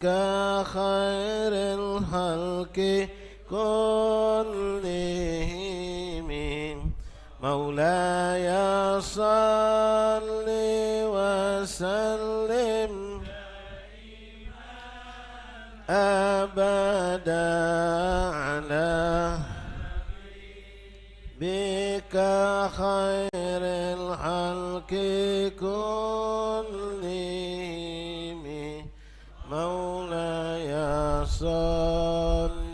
كخير الخلق كلهم مولاي صل وسلم أبدا على بك خير الخلق كلهم مولاي صل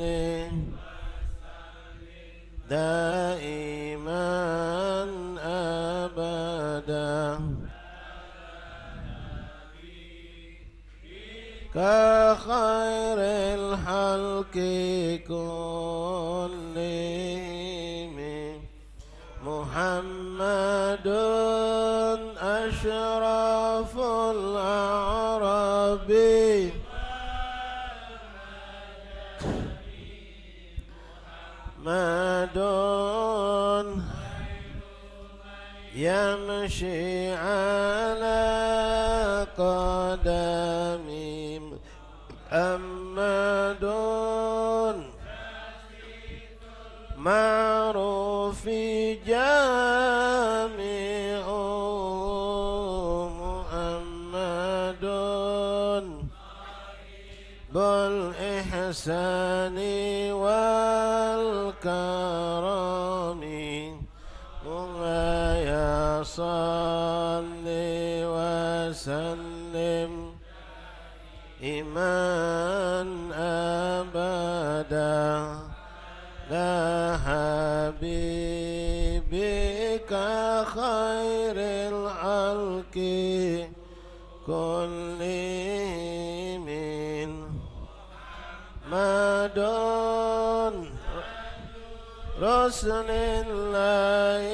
دائما أبدا كخير الخلق كلهم محمد أشرف الأعراب محمد يمشي على قدم محمد معروف جامع محمد بالإحسان والكرم مولاي صل وسلم إيمان أبدا لا حبيبك خير الخلق كلهم مدون رسل الله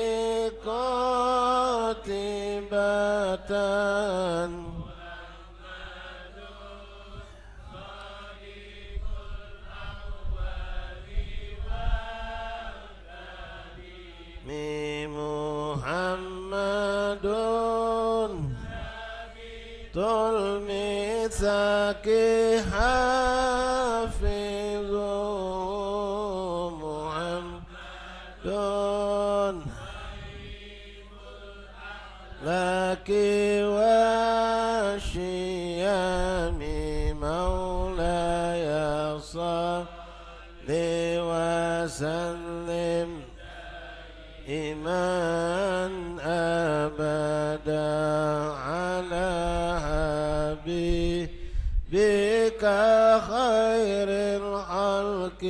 قاتبة محمد تلمسك حافظ محمد لك وشيام مولاي صل وسلم إيمان أبدا على حبيبك خير الخلق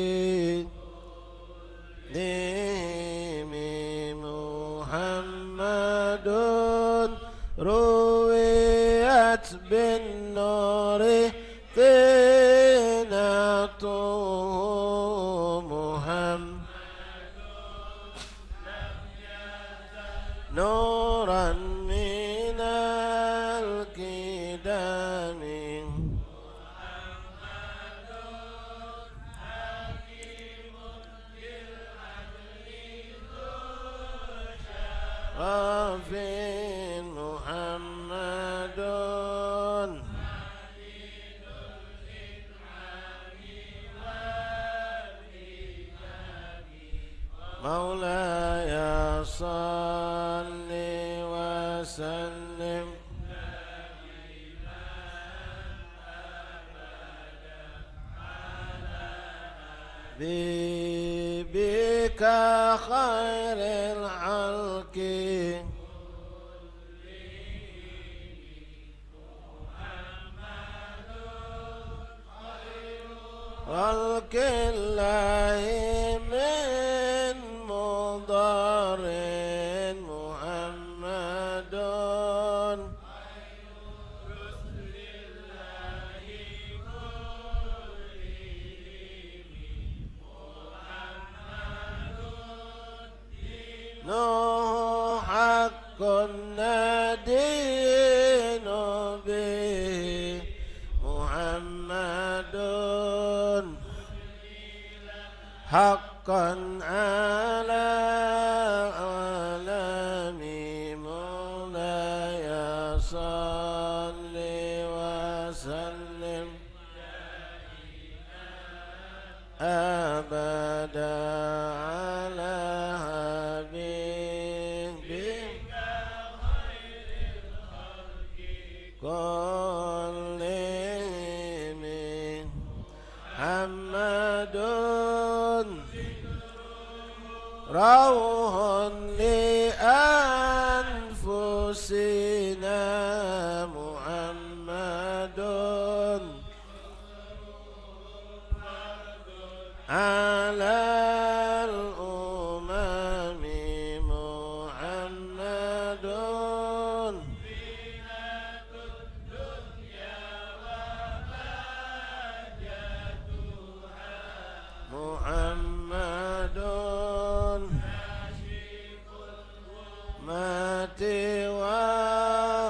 محمد رويت بالنور طينته محمد نورا من الكدام رافع محمد مولاي صل وسلم بك خير الخلق خلق الله من مضار محمد نوح حق ندين به محمد حقا على عالم مولاي صل وسلم أبدا على حبيبك كلهم محمد روح لأنفسنا محمد على الأمم محمد محمد مات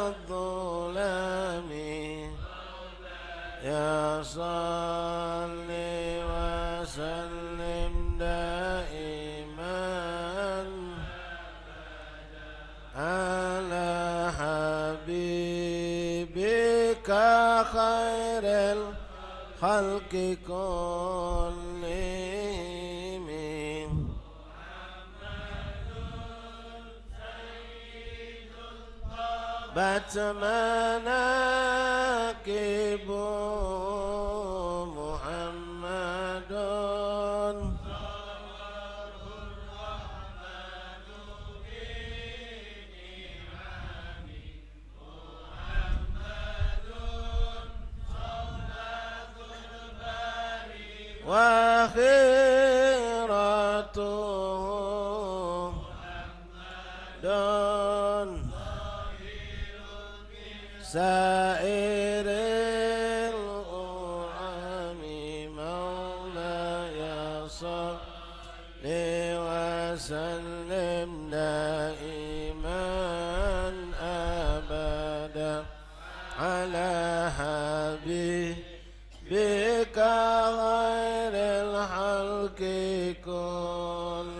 والظلام يا صلي وسلم دائما على حبيبك خير الخلق كلهم بات مناكب محمد وخيرته دون سائر الأمم مولاي صل وسلم دائما أبدا على حبيبك غير الخلق كلهم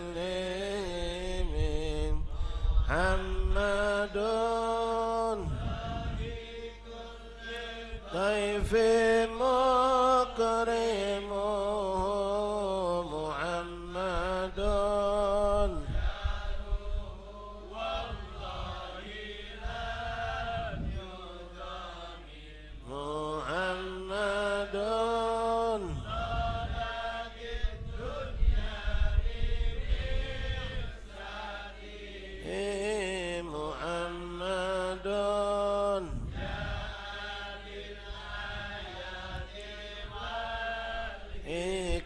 محمد ضيف مكرم محمد محمد محمد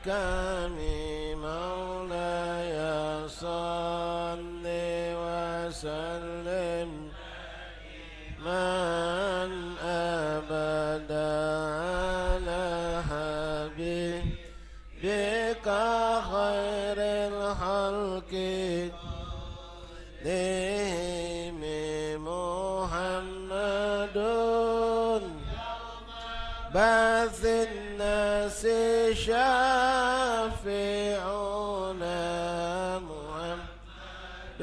كامي مولاي صل وسلم من أبدا على حبيبك خير الخلق لهم محمد بعث الناس شافعنا محمد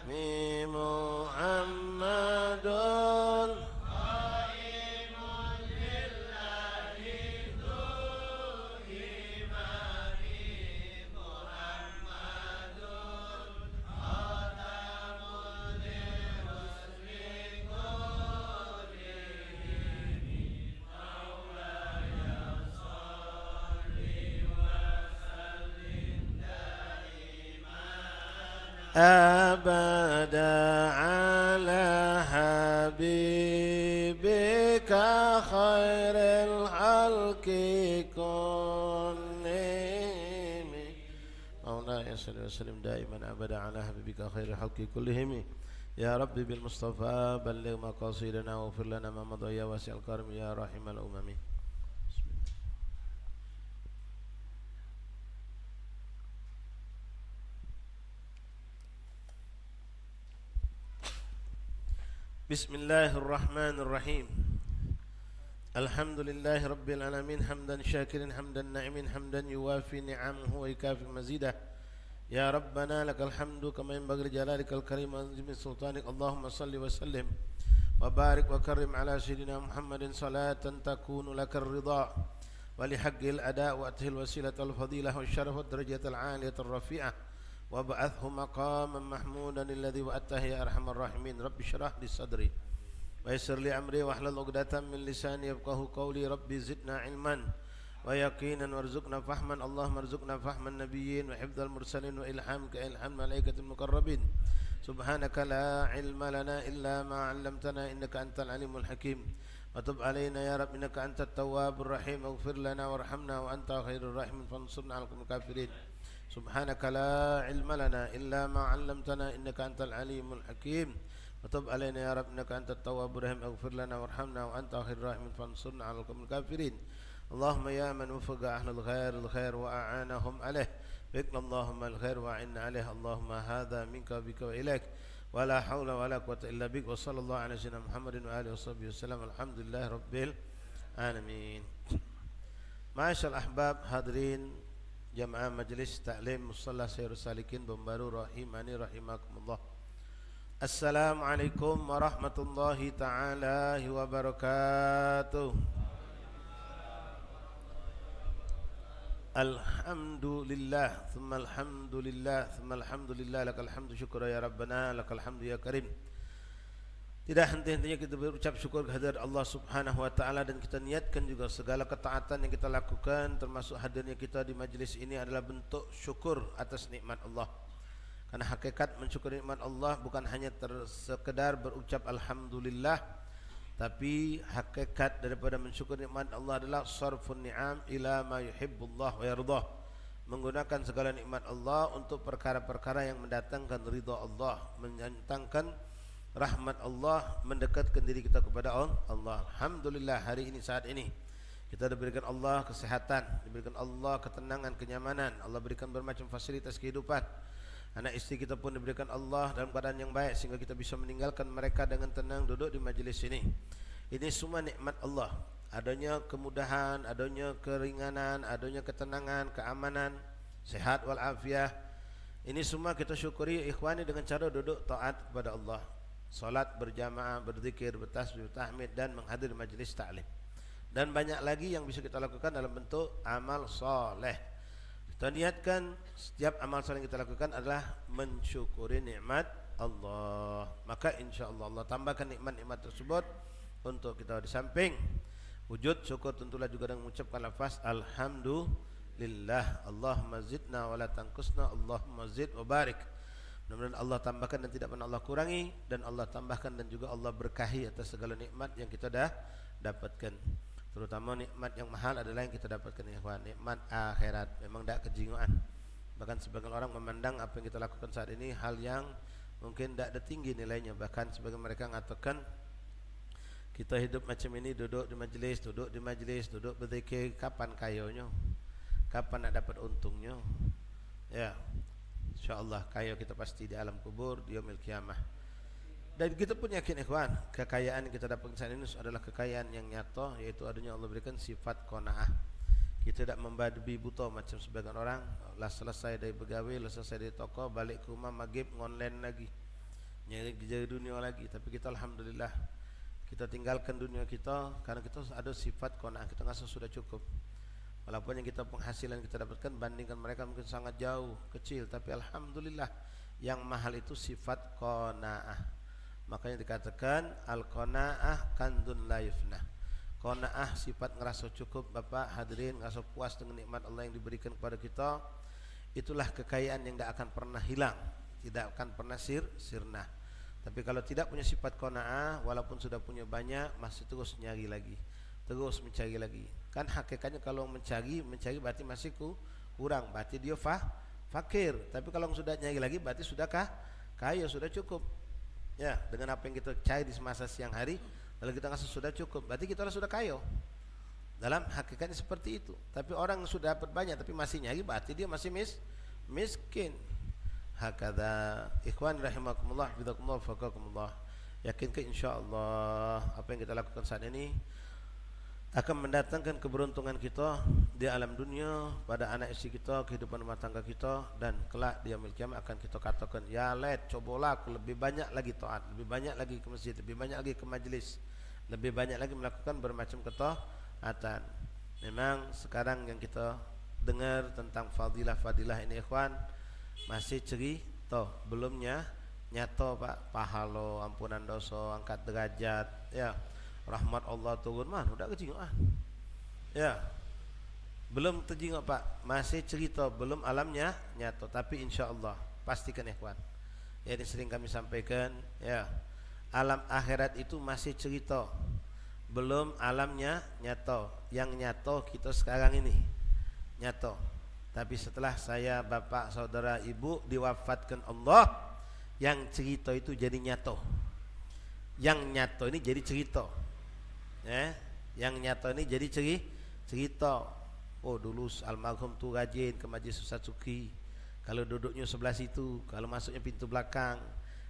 محمد أبدا على حبيبك خير الخلق كلهم مولاي صل وسلم دائما أبدا على حبيبك خير الخلق كلهم يا رب بالمصطفى بلغ مقاصدنا واغفر لنا ما مضى يا واسع الكرم يا رحم الأمم. بسم الله الرحمن الرحيم. الحمد لله رب العالمين حمدا شاكرا حمدا ناعما حمدا يوافي نعمه ويكافئ مزيده. يا ربنا لك الحمد كما ينبغي لجلالك الكريم وعظيم سلطانك. اللهم صل وسلم وبارك وكرم على سيدنا محمد صلاة تكون لك الرضا ولحق الأداء وأته الوسيلة الفضيلة والشرف والدرجة العالية الرفيعة وابعثه مقاما محمودا الذي وأته يا أرحم الراحمين. رب اشرح لي صدري ويسر لي أمري واحلل عقدة من لساني يفقهوا قولي. ربي زدنا علما ويقينا وارزقنا فهما. اللهم ارزقنا فهم النبيين وحفظ المرسلين وإلهام كإلهام الملائكة المقربين. سبحانك لا علم لنا إلا ما علمتنا إنك أنت العليم الحكيم. وتب علينا يا رب إنك أنت التواب الرحيم. اغفر لنا وارحمنا وأنت خير الراحمين فانصرنا على الكافرين. سبحانك لا علم لنا إلا ما علمتنا إنك أنت العليم الحكيم. وتب علينا يا رب إنك أنت التواب الرحيم. اغفر لنا وارحمنا وأنت خير الراحمين فانصرنا على الكافرين. اللهم يا من وفق أهل الخير وأعانهم عليه بك اللهم الخير وأعنا عليه. اللهم هذا منك بك وإليك ولا حول ولا قوة إلا بك. وصلى الله على سيدنا محمد وآله وصحبه وسلم. الحمد لله رب العالمين. Ma'asyal ahbab hadirin jamaah majlis taklim Musalla Sayyidus Salikin Bambaru rahimani rahimakumullah. Assalamualaikum warahmatullahi ta'ala wabarakatuh. Alhamdulillah thumma alhamdulillah thumma alhamdulillah lakal hamdu syukra ya rabbana lakal hamdu ya karim. Tidak henti-hentinya kita berucap syukur kehadirat Allah Subhanahu wa taala dan kita niatkan juga segala ketaatan yang kita lakukan termasuk hadirnya kita di majlis ini adalah bentuk syukur atas nikmat Allah. Karena hakikat mensyukuri nikmat Allah bukan hanya sekedar berucap alhamdulillah, tapi hakikat daripada mensyukuri nikmat Allah adalah sarfun ni'am ila ma yuhibbullah wa yardah. Menggunakan segala nikmat Allah untuk perkara-perkara yang mendatangkan ridha Allah, mendatangkan rahmat Allah, mendekatkan diri kita kepada Allah. Alhamdulillah hari ini saat ini kita diberikan Allah kesehatan, diberikan Allah ketenangan, kenyamanan. Allah berikan bermacam fasilitas kehidupan. Anak istri kita pun diberikan Allah dalam keadaan yang baik sehingga kita bisa meninggalkan mereka dengan tenang duduk di majlis ini. Ini semua nikmat Allah. Adanya kemudahan, adanya keringanan, adanya ketenangan, keamanan, sehat walafiat. Ini semua kita syukuri ikhwani dengan cara duduk taat kepada Allah. Salat berjamaah, berzikir, bertasbih, bertahmid dan menghadiri majlis ta'lim. Dan banyak lagi yang bisa kita lakukan dalam bentuk amal soleh. Kita niatkan setiap amal soleh yang kita lakukan adalah mensyukuri nikmat Allah. Maka insyaAllah Allah tambahkan nikmat-nikmat tersebut untuk kita di samping wujud syukur tentulah juga dengan mengucapkan lafaz alhamdulillah. Allahumma zidna wa la tanqusna, Allahumma zid wa barik. Mudah-mudahan Allah tambahkan dan tidak pernah Allah kurangi, dan Allah tambahkan dan juga Allah berkahi atas segala nikmat yang kita dah dapatkan. Terutama nikmat yang mahal adalah yang kita dapatkan ikhwan, nikmat akhirat. Memang tidak kejinguan. Bahkan sebagian orang memandang apa yang kita lakukan saat ini hal yang mungkin tidak ada tinggi nilainya. Bahkan sebagian mereka mengatakan kita hidup macam ini, duduk di majlis, duduk berzikir, kapan kayonya? Kapan nak dapat untungnya? Ya, InsyaAllah kaya kita pasti di alam kubur, di yaumil qiyamah. Dan kita pun yakin ikhwan, kekayaan yang kita dapatkan saat ini adalah kekayaan yang nyata, yaitu adanya Allah berikan sifat qanaah. Kita tidak membabi buta macam sebagian orang. Lah selesai dari pegawai, lah selesai dari toko, balik ke rumah maghrib online lagi, nyari kerja dunia lagi. Tapi kita alhamdulillah, kita tinggalkan dunia kita karena kita ada sifat qanaah. Kita rasa sudah cukup. Walaupun yang kita penghasilan kita dapatkan bandingkan mereka mungkin sangat jauh, kecil, tapi alhamdulillah yang mahal itu sifat qanaah. Makanya dikatakan al-qanaah kandun la yufnah. Qanaah sifat ngerasa cukup, Bapak hadirin, ngerasa puas dengan nikmat Allah yang diberikan kepada kita. Itulah kekayaan yang tidak akan pernah hilang, tidak akan pernah sirna. Tapi kalau tidak punya sifat qanaah, walaupun sudah punya banyak, masih terus nyari lagi, terus mencari lagi. Kan hakikatnya kalau mencari berarti masih kurang, berarti dia fakir. Tapi kalau sudah nyari lagi berarti sudahkah kaya, sudah cukup. Ya, dengan apa yang kita cari di semasa siang hari, kalau kita rasa sudah cukup, berarti kita sudah kaya. Dalam hakikatnya seperti itu. Tapi orang yang sudah dapat banyak tapi masih nyari, berarti dia masih miskin. Hakadha ikhwan rahimakumullah, bidakumullah, faqakumullah. Yakin ke insyaallah apa yang kita lakukan saat ini akan mendatangkan keberuntungan kita di alam dunia, pada anak istri kita, kehidupan rumah tangga kita, dan kelak di yaumil kiamat akan kita katakan, ya let, cobalah aku lebih banyak lagi taat, lebih banyak lagi ke masjid, lebih banyak lagi ke majlis, lebih banyak lagi melakukan bermacam ketaatan. Memang sekarang yang kita dengar tentang fadilah-fadilah ini ikhwan masih cerita, belumnya nyata Pak, pahala, ampunan dosa, angkat derajat, ya, rahmat Allah turun, man udah kejingok ya, belum terjingok Pak, masih cerita, belum alamnya nyata, tapi insyaallah pastikan ikhwan, ya ini sering kami sampaikan, ya, alam akhirat itu masih cerita, belum alamnya nyata. Yang nyata kita sekarang ini nyata, tapi setelah saya, bapak, saudara, ibu diwafatkan Allah, yang cerita itu jadi nyata, yang nyata ini jadi cerita, ya, yang nyata ini jadi cerita. Oh dulu almarhum tuh rajin ke majlis Ustaz Suki, kalau duduknya sebelah situ, kalau masuknya pintu belakang,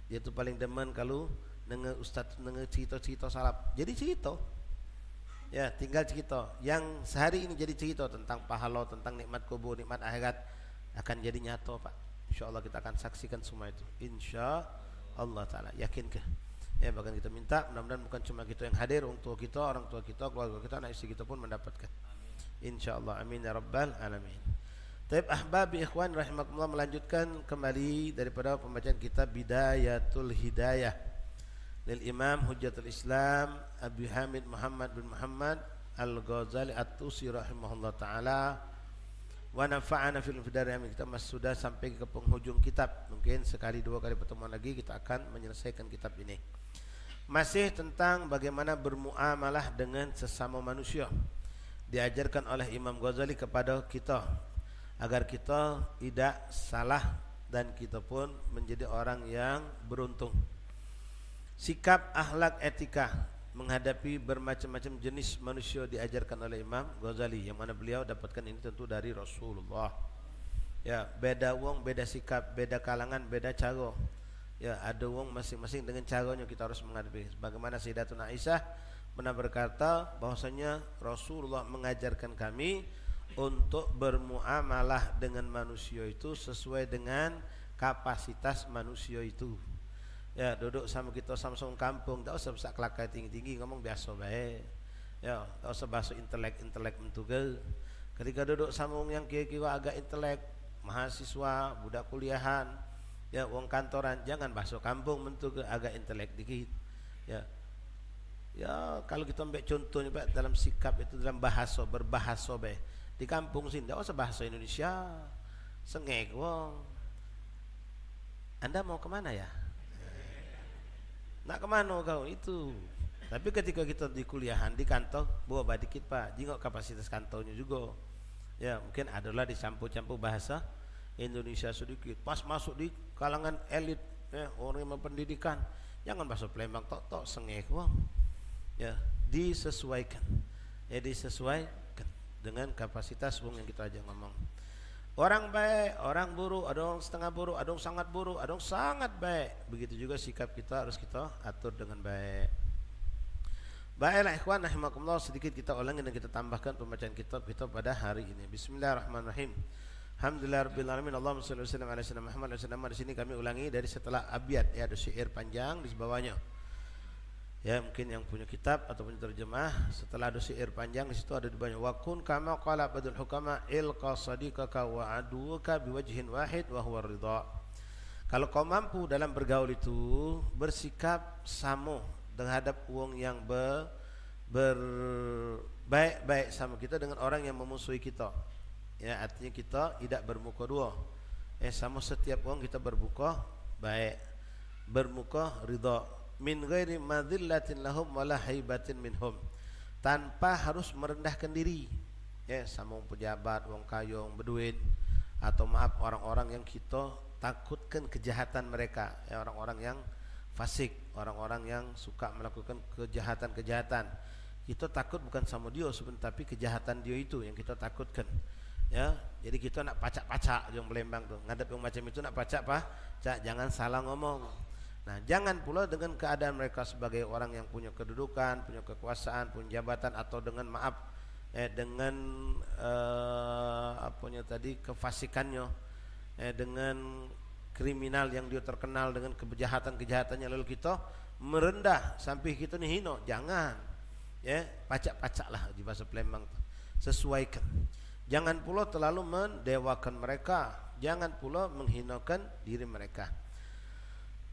dia tuh paling demen kalau dengar Ustaz dengar cerita-cerita salaf, jadi cerita, ya, tinggal cerita. Yang sehari ini jadi cerita tentang pahala, tentang nikmat kubur, nikmat akhirat, akan jadi nyata Pak. InsyaAllah kita akan saksikan semua itu, InsyaAllah ta'ala. Yakinkah? Ya, bahkan kita minta mudah-mudahan bukan cuma kita yang hadir, orang tua kita, keluarga kita, anak istri kita pun mendapatkan, InsyaAllah. Amin ya rabbal alamin. Taib ahbabi ikhwan rahimakumullah, melanjutkan kembali daripada pembacaan kitab Bidayatul Hidayah lil Imam Hujjatul Islam Abi Hamid Muhammad bin Muhammad Al-Ghazali At-Tusi rahimahullah ta'ala, wa nafa'ana fil fidari. Kita masih sudah sampai ke penghujung kitab, mungkin sekali dua kali pertemuan lagi kita akan menyelesaikan kitab ini. Masih tentang bagaimana bermuamalah dengan sesama manusia, diajarkan oleh Imam Ghazali kepada kita agar kita tidak salah dan kita pun menjadi orang yang beruntung. Sikap, akhlak, etika menghadapi bermacam-macam jenis manusia diajarkan oleh Imam Ghazali, yang mana beliau dapatkan ini tentu dari Rasulullah. Ya, beda wong, beda sikap, beda kalangan, beda cara. Ya, ada wong masing-masing dengan caranya kita harus menghadapi. Bagaimana Sayyidatuna Aisyah pernah berkata bahwasanya Rasulullah mengajarkan kami untuk bermuamalah dengan manusia itu sesuai dengan kapasitas manusia itu. Ya, duduk sama kita sama-sama kampung, tak usah besar kelakai tinggi-tinggi, ngomong biasa baik. Ya, tak usah bahasa intelek mentugal. Ketika duduk sama wong yang kira-kira agak intelek, mahasiswa, budak kuliahan, ya, wong kantoran, jangan bahasa kampung mentugal, agak intelek dikit. Ya. Ya, kalau kita ambil contohnya Pak, dalam sikap itu, dalam bahasa, berbahasa baik. Di kampung sini tak usah bahasa Indonesia. Sengek wong. Anda mau kemana ya? Nak kemana kau itu? Tapi ketika kita di kuliahan, di kantor, bawa dikit Pak, jingok kapasitas kantornya juga. Ya, mungkin adalah dicampur-campur bahasa Indonesia sedikit. Pas masuk di kalangan elit, ya, orang yang berpendidikan, jangan bahasa Palembang tok-tok sengek wong. Ya, disesuaikan. Ya, disesuaikan dengan kapasitas wong yang kita aja ngomong. Orang baik, orang buruk, ada orang setengah buruk, ada orang sangat buruk, ada orang sangat baik. Begitu juga sikap kita harus kita atur dengan baik. Baiklah ikhwan rahimakumullah, sedikit kita ulangi dan kita tambahkan pembacaan kitab kita pada hari ini. Bismillahirrahmanirrahim. Alhamdulillahirabbil alamin. Allahumma shalli wa sallim ala sayyidina Muhammad wa sallam. Di sini kami ulangi dari setelah abiyat, ya, ada syair panjang di bawahnya. Ya, mungkin yang punya kitab atau punya terjemah, setelah ada syair panjang di situ ada di banyak. Wa kun kama qala badul hukama ilqa sadiqaka wa aduka biwajhin wahid wa huwa ridha. Kalau kau mampu dalam bergaul itu bersikap sama terhadap wong yang berbaik-baik sama kita dengan orang yang memusuhi kita. Ya, artinya kita tidak bermuka dua. Sama setiap wong kita bermuka baik, bermuka ridha. Min ghairi madhillatin lahum wala haibatin minhum, tanpa harus merendahkan diri, ya, sama wong pejabat, wong kaya, wong beduin, atau maaf orang-orang yang kita takutkan kejahatan mereka, ya, orang-orang yang fasik, orang-orang yang suka melakukan kejahatan-kejahatan. Kita takut bukan sama dia sebenarnya, tapi kejahatan dia itu yang kita takutkan. Ya, jadi kita nak pacak-pacak yang Palembang tuh, ngadep yang macam itu nak pacak jangan salah ngomong. Nah, jangan pula dengan keadaan mereka sebagai orang yang punya kedudukan, punya kekuasaan, punya jabatan, atau dengan dengan kefasikannya, dengan kriminal yang dia terkenal dengan kejahatan-kejahatannya, lalu kita merendah sampai kita ni hina. Jangan, pacak-pacaklah di bahasa Palembang, sesuaikan. Jangan pula terlalu mendewakan mereka, jangan pula menghinakan diri mereka.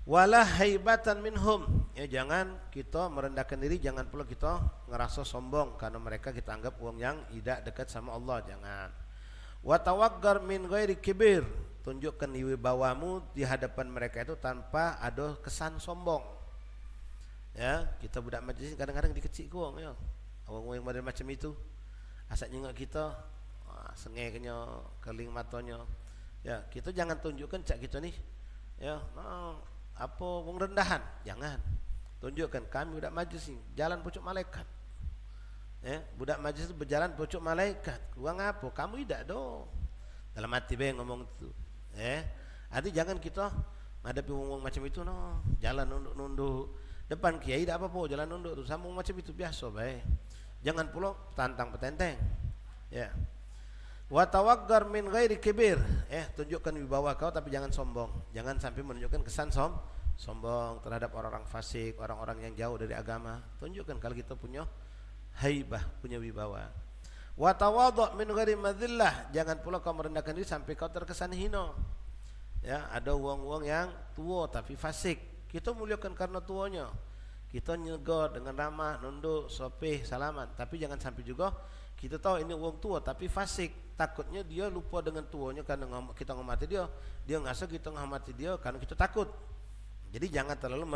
Wala haibatan minhum, jangan kita merendahkan diri, jangan pula kita ngerasa sombong karena mereka kita anggap orang yang tidak dekat sama Allah, jangan. Wa tawaggar min ghairi kibir, tunjukkan wibawamu di hadapan mereka itu tanpa ada kesan sombong. Ya, kita budak majlis kadang-kadang dikecil kurang ya. Orang-orang yang model macam itu, asal nyengok kita, sengehnya, keling matanya. Ya, kita jangan tunjukkan cak kita ni, wong rendahan, jangan. Tunjukkan kami budak majlis ni jalan pucuk malaikat. Budak majlis itu berjalan pucuk malaikat. Kurang apa? Kamu tidak do. Dalam hati be ngomong itu. Arti jangan kita hadapi wong macam itu jalan nunduk-nunduk. Depan kiai tidak apa-apa, jalan nunduk tu sambung macam itu biasa baik. Jangan pula tantang petenteng. Ya. Wa tawaggar min ghairi kibir, tunjukkan wibawa kau tapi jangan sombong. Jangan sampai menunjukkan kesan sombong terhadap orang-orang fasik, orang-orang yang jauh dari agama. Tunjukkan kalau kita punya haibah, punya wibawa. Wa tawadhu min ghairi madhillah, jangan pula kau merendahkan diri sampai kau terkesan hina. Ya, ada wong-wong yang tua tapi fasik. Kita muliakan karena tuanya. Kita nyegar dengan ramah, nunduk, sopih, salaman. Tapi jangan sampai juga kita tahu ini orang tua tapi fasik. Takutnya dia lupa dengan tuanya karena kita menghormati dia. Dia ngasa kita menghormati dia karena kita takut. Jadi jangan terlalu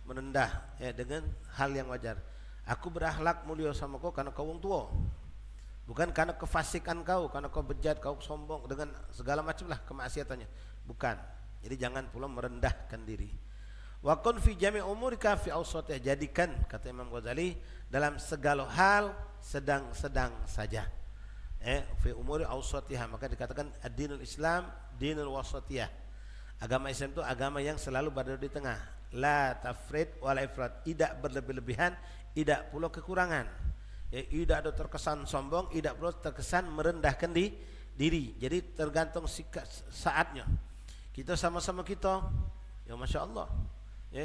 merendah dengan hal yang wajar. Aku berakhlak mulia sama kau karena kau orang tua. Bukan karena kefasikan kau, karena kau bejat, kau sombong dengan segala macamlah kemaksiatannya. Bukan. Jadi jangan pula merendahkan diri. Wa kun fi jami' umurika fi awsatih, jadikan kata Imam Ghazali dalam segala hal sedang-sedang saja. Fi umuri awsatihah, maka dikatakan ad-dinul Islam dinul wasatiyah. Agama Islam itu agama yang selalu berada di tengah. La tafrid wa la ifrat, tidak berlebih-lebihan, tidak pula kekurangan. Tidak ada terkesan sombong, tidak pula terkesan merendahkan diri. Jadi tergantung saatnya. Kita sama-sama kita, ya Masya Allah,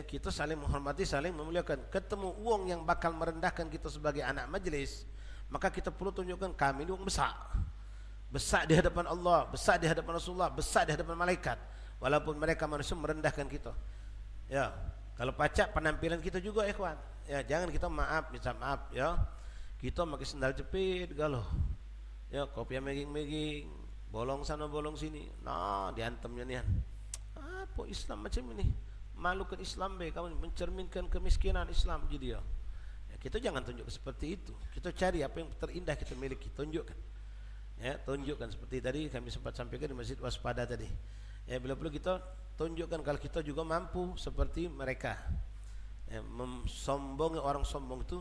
kita saling menghormati, saling memuliakan. Ketemu uang yang bakal merendahkan kita sebagai anak majlis, maka kita perlu tunjukkan kami ini uang besar. Besar di hadapan Allah, besar di hadapan Rasulullah, besar di hadapan malaikat. Walaupun mereka manusia merendahkan kita. Ya, kalau pacak penampilan kita juga ikhwan. Ya, jangan kita minta maaf ya. Kita pakai sendal jepit galuh. Ya, kopiah meging-meging, bolong sana bolong sini. Nah, diantemnya nian. Apa Islam macam ini? Malukan Islam kamu mencerminkan kemiskinan Islam jadi ya. Kita jangan tunjuk seperti itu. Kita cari apa yang terindah kita miliki, tunjukkan. Ya, tunjukkan seperti tadi kami sempat sampaikan di Masjid Waspada tadi. Ya, bila perlu kita tunjukkan kalau kita juga mampu seperti mereka. Sombong, orang sombong itu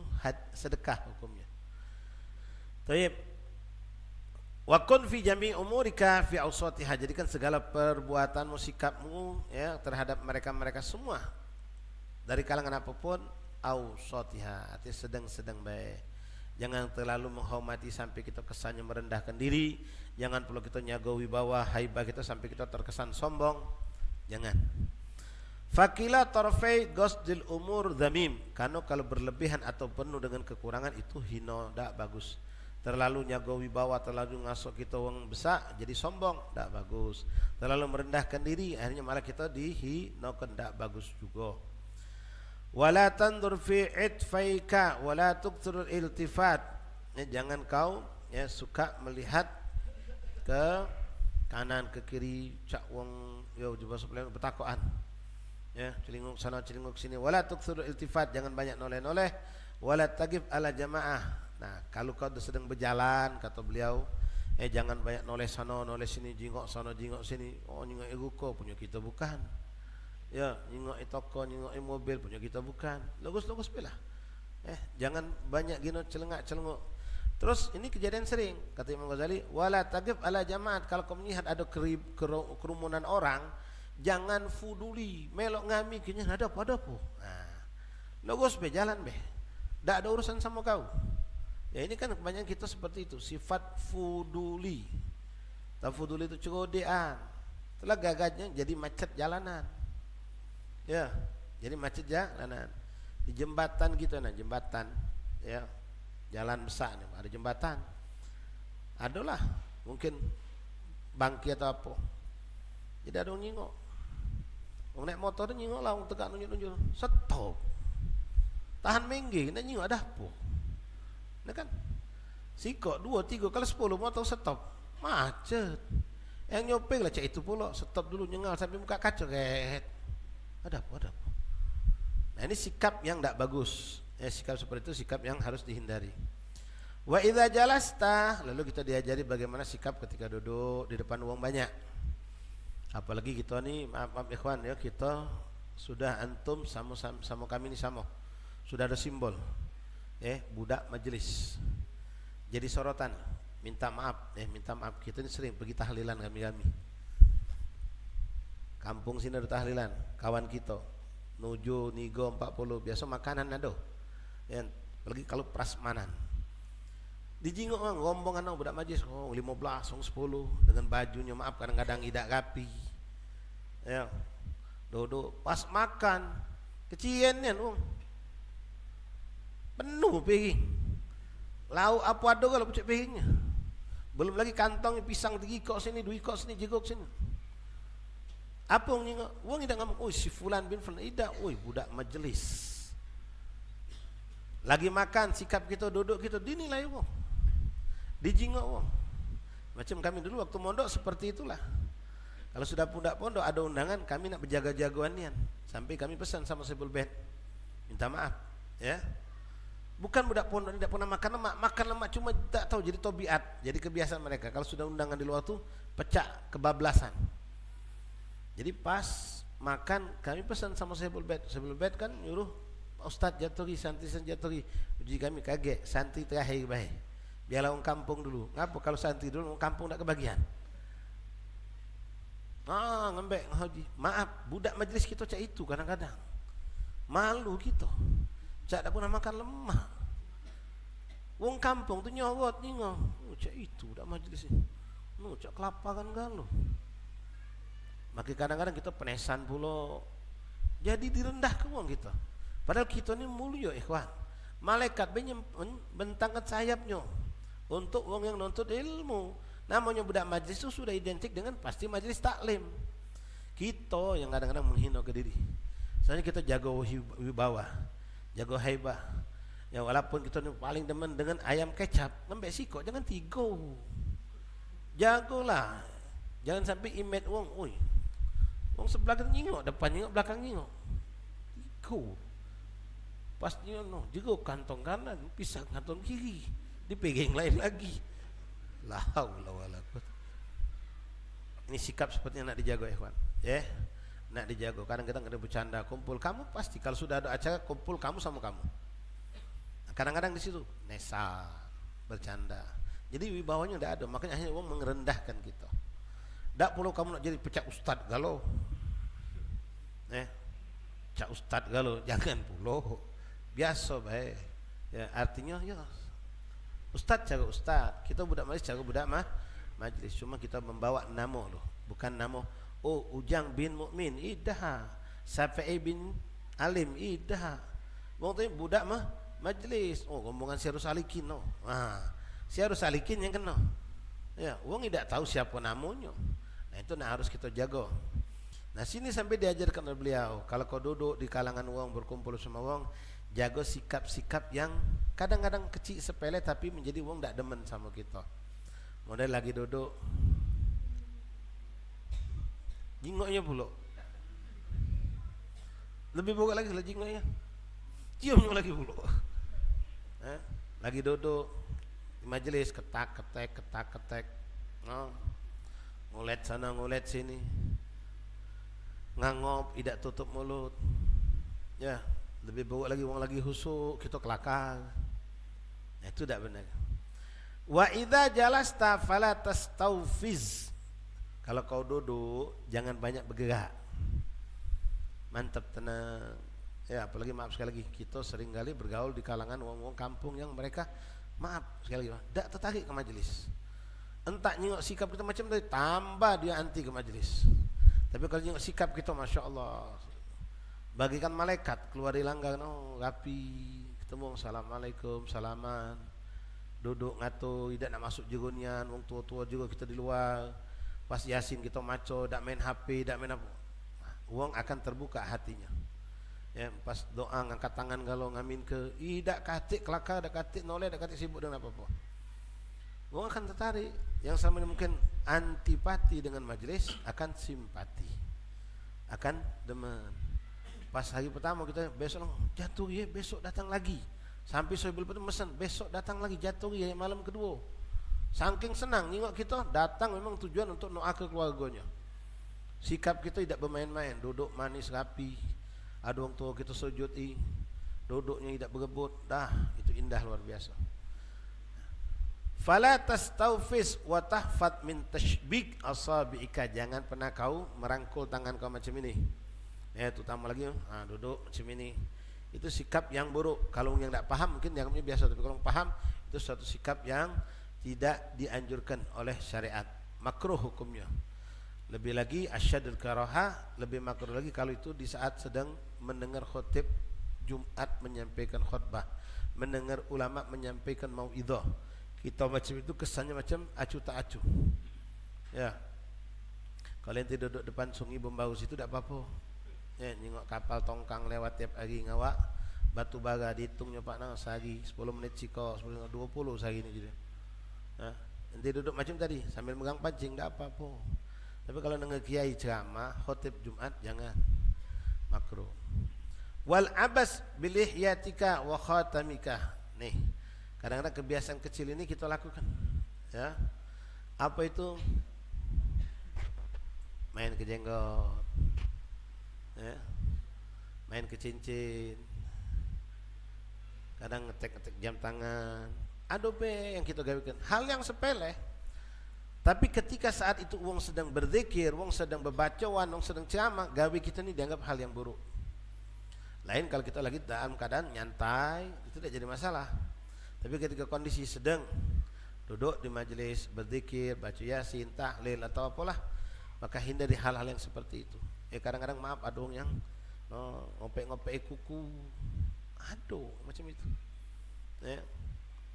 sedekah hukumnya. Baik. Wa kun fi jami' umurika fi awsatiha, jadikan segala perbuatanmu, sikapmu terhadap mereka-mereka semua dari kalangan apapun awsatiha, artinya sedang-sedang baik. Jangan terlalu menghormati sampai kita kesannya merendahkan diri. Jangan pula kita nyaga wibawa haibah kita sampai kita terkesan sombong. Jangan. Fakila tarfai qasdil umur dhamim, karena kalau berlebihan atau penuh dengan kekurangan itu hina, tak bagus. Terlalu nyaga wibawa, terlalu ngasok kita orang besar jadi sombong, tak bagus. Terlalu merendahkan diri akhirnya malah kita dihinakan, tak bagus juga. Wala tandur fi itfaika wala tukthurul iltifat, jangan kau suka melihat ke kanan ke kiri cak wong jubah sebelum bertakoan. Celinguk sana celinguk sini. Wala tukthurul iltifat, jangan banyak noleh-noleh. Wala tagib ala jamaah. Nah, kalau kau sedang berjalan, kata beliau, jangan banyak noleh sana noleh sini, jingok sana jingok sini. Oh, jingok eguko punya kita bukan. Ya, jingok toko, jingok mobil punya kita bukan. Logos-logos belah. Jangan banyak gino celengak-celenguk. Terus ini kejadian sering, kata Imam Ghazali, wala tagib ala jamaat, kalau kau melihat ada kerumunan orang, Jangan fuduli, melok ngami kenya ada apa. Nah, logos be jalan be. Ndak ada urusan sama kau. Ya ini kan kebanyakan kita seperti itu, sifat fuduli. Fuduli itu cegodean. Setelah gagatnya jadi macet jalanan. Ya, jadi macet jalanan. Di jembatan gitu nah, jembatan. Ya. Jalan besar nih, ada jembatan. Adalah mungkin bangki atau apa. Jadi ada orang nyingok. Orang naik motor nyingok lah, orang tegak nunjuk-nunjuk. Stop. Tahan mengge, nak nyingok ada apa? Nah kan? Sikok 2, 3 kali 10 motor stop. Macet. Yang nyopeng lah cak itu pula, stop dulu nyengal sampai muka kaca kayak. Ada apa? Nah ini sikap yang tidak bagus. Sikap seperti itu sikap yang harus dihindari. Wa idza jalasta, lalu kita diajari bagaimana sikap ketika duduk di depan uang banyak. Apalagi kita nih, maaf ikhwan ya, kita sudah antum sama kami ini sama. Sudah ada simbol. Budak majelis. Jadi sorotan, minta maaf kita ini sering pergi tahlilan kami. Kampung sini ada tahlilan, kawan kita. Nuju, nigo 40, biasa makanan ada. Ya, apalagi kalau prasmanan. Dijingok orang ngombongan budak majlis 15, 10 dengan bajunya maaf kadang-kadang idak rapi. Ya. Duduk pas makan keciennya penuh piring. Lauk apa ada kalau pucuk piringnya. Belum lagi kantong pisang 3 kok sini, 2 kok sini, jegok sini. Apa orang nyingok? Orang idak ngomong, si fulan bin fulan idak, budak majlis. Lagi makan, sikap kita duduk kita dinilai wong. Dijingok wong. Macam kami dulu waktu mondok seperti itulah. Kalau sudah pondok ada undangan, kami nak berjaga-jagoan nian. Sampai kami pesan sama Sebul Bed. Minta maaf, ya. Bukan budak pondok tidak pernah makan lemak cuma tak tahu jadi tabiat, jadi kebiasaan mereka. Kalau sudah undangan di luar tu pecah kebablasan. Jadi pas makan kami pesan sama Sebul Bed kan nyuruh Ustaz Jaturi, santri Jaturi. Uji kami kaget, santri terakhir baik. Biarlah orang kampung dulu. Ngapa kalau santri dulu orang kampung tak kebagian? Ngembek haji. Maaf, budak majlis kita cak itu kadang-kadang. Malu kita. Cak tak pernah makan lemak. Wong kampung tu nyawat nyingong. Cak itu budak majlis ini. Cak kelaparan galuh. Maka kadang-kadang kita penesan pula. Jadi direndah ke wong kita. Padahal kita ni mulia ikhwan. Malaikat bentangkan sayapnya untuk orang yang nuntut ilmu. Namanya budak majlis itu sudah identik dengan pasti majlis taklim. Kita yang kadang-kadang menghina ke diri. Soalnya kita jaga wibawa, jaga haibah. Ya walaupun kita ni paling demen dengan ayam kecap, ngembek sikok jangan 3. Jagolah. Jangan sampai imet wong, wong sebelah kita nyingok, depan nyingok, belakang nyingok. 3. Pasnya juga kantong kanan pisah kantong kiri dipegang lain lagi. La haula wala quwwata. Ini sikap seperti yang nak dijaga ikhwan. Nak dijaga. Kadang-kadang ada bercanda kumpul kamu pasti kalau sudah ada acara kumpul kamu sama kamu. Kadang-kadang di situ nesa bercanda. Jadi wibawanya tidak ada, makanya akhirnya orang merendahkan kita. Tak perlu kamu nak jadi pecah ustad galau. Cak ustad galau jangan pula. Biasa baik. Ya, artinya ya ustaz cara ustaz, kita budak majlis cara budak majlis. Cuma kita membawa nama loh, bukan nama Ujang bin Mukmin idah, Syafi'i bin Alim idah. Wong tu budak majlis. Ngomongan Syarus Salikin Syarus Salikin yang kena. Ya, wong tidak tahu siapa namanya. Nah itu harus kita jaga. Nah sini sampai diajarkan oleh beliau, kalau kau duduk di kalangan wong berkumpul sama wong, jaga sikap-sikap yang kadang-kadang kecil sepele tapi menjadi wong tak demen sama kita. Model lagi duduk jingoknya pula lebih buruk lagi lah jingoknya, ciumnya lagi pula. Lagi duduk di majelis ketak-ketek ngulet sana ngulet sini, ngangop tidak tutup mulut. Ya lebih buruk lagi orang lagi husuk kita kelakar. Itu tak benar. Wa idza jalasta fala tastawfiz. Kalau kau duduk jangan banyak bergerak. mantap tenang. Ya, apalagi maaf sekali lagi, kita sering kali bergaul di kalangan wong-wong kampung yang mereka maaf sekali lagi tidak tertarik ke majelis. Entah nyengok sikap kita macam tadi, tambah dia anti ke majelis. Tapi kalau nyengok sikap kita, masya Allah, bagikan malaikat keluar di langgar, no, rapi, ketemu, assalamualaikum, salaman, duduk ngato, tidak nak masuk jerunian, wong tua-tua juga kita di luar. Pas yasin kita maco, tak main HP, tak main apa, wong akan terbuka hatinya. Ya, pas doa ngangkat tangan kalau ngamin ke, dak katik kelakar, dak katik noleh, dak katik sibuk dengan apa-apa. Wong akan tertarik. Yang sama mungkin antipati dengan majelis akan simpati, akan demen. Pas hari pertama kita besok jatuh ya, besok datang lagi. Sampai sohibul itu mesen, besok datang lagi, jatuh ya malam kedua. Saking senang nengok kita datang, memang tujuan untuk doa ke keluarganya. Sikap kita tidak bermain-main, duduk manis rapi. Ada orang tua kita sujud, duduknya tidak berebut, dah itu indah luar biasa. Fala tastawfis wa tahfat min tashbik asabi'ika, jangan pernah kau merangkul tangan kau macam ini. Terutama lagi duduk macam ini. Itu sikap yang buruk. Kalau yang tidak paham mungkin dianggapnya biasa, tapi kalau paham itu suatu sikap yang tidak dianjurkan oleh syariat, makruh hukumnya. Lebih lagi asyadul karaha, lebih makruh lagi kalau itu di saat sedang mendengar khutib Jumat menyampaikan khutbah, mendengar ulama menyampaikan mauidhah. Kita macam itu kesannya macam acu tak acu. Ya. Kalau ente duduk depan sungai Bombaus itu tidak apa-apa. Ya, nengok kapal tongkang lewat tiap hari ngawak, batu bara dihitungnya Pak Nang sehari 10 menit siko, 10 20 sehari ini jadi. Nah, ente duduk macam tadi sambil megang pancing tidak apa-apa. Tapi kalau dengar kiai ceramah khutib Jumat jangan, makruh. Wal abas bilihyatika wa khatamika. Nih, kadang-kadang kebiasaan kecil ini kita lakukan. Ya. Apa itu? Main ke jenggot. Ya. Main ke cincin. Kadang ngetek-ngetek jam tangan. Adobe yang kita gawekan. Hal yang sepele. Tapi ketika saat itu wong sedang berzikir, wong sedang berbacaan, wong sedang ceramah, gawe kita ini dianggap hal yang buruk. Lain kalau kita lagi dalam keadaan nyantai, itu tidak jadi masalah. Tapi ketika kondisi sedang duduk di majelis berzikir, baca yasin, tahlil atau apalah, maka hindari hal-hal yang seperti itu. Kadang-kadang maaf ada orang yang ngopek-ngopek kuku, aduh macam itu.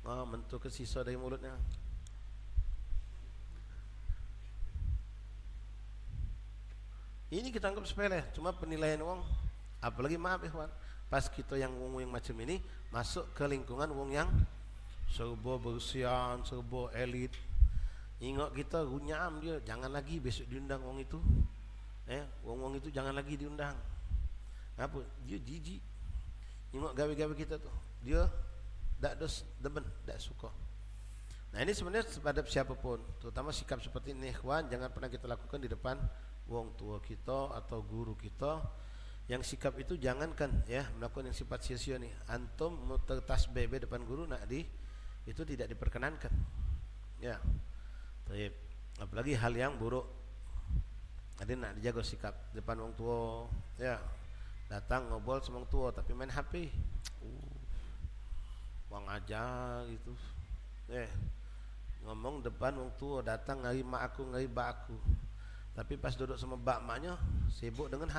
Mentuk ke sisa dari mulutnya. Ini kita anggap sepele, cuma penilaian wong. Apalagi maaf ikhwan, pas kita yang wong yang macam ini masuk ke lingkungan wong yang serba bersian, serba elit, ingat kita gunyam dia, jangan lagi besok diundang wong itu. Wong itu jangan lagi diundang. Apa? Dia jijik. Ingat gawe-gawe kita tuh, dia tak demen, tak suka. Nah ini sebenarnya terhadap siapapun, terutama sikap seperti ini ikhwan, jangan pernah kita lakukan di depan wong tua kita atau guru kita. Yang sikap itu jangankan ya melakukan yang sifat sia-sia nih. Antum mau tertasbih depan guru itu tidak diperkenankan. Ya. Baik. Apalagi hal yang buruk. Ada nak dijaga sikap depan wong tua, ya. Datang ngobrol sama wong tua tapi main HP. Wong aja gitu. Ngomong depan wong tua, datang ngari mak aku, ngari bak aku. Tapi pas duduk sama bak maknya sibuk dengan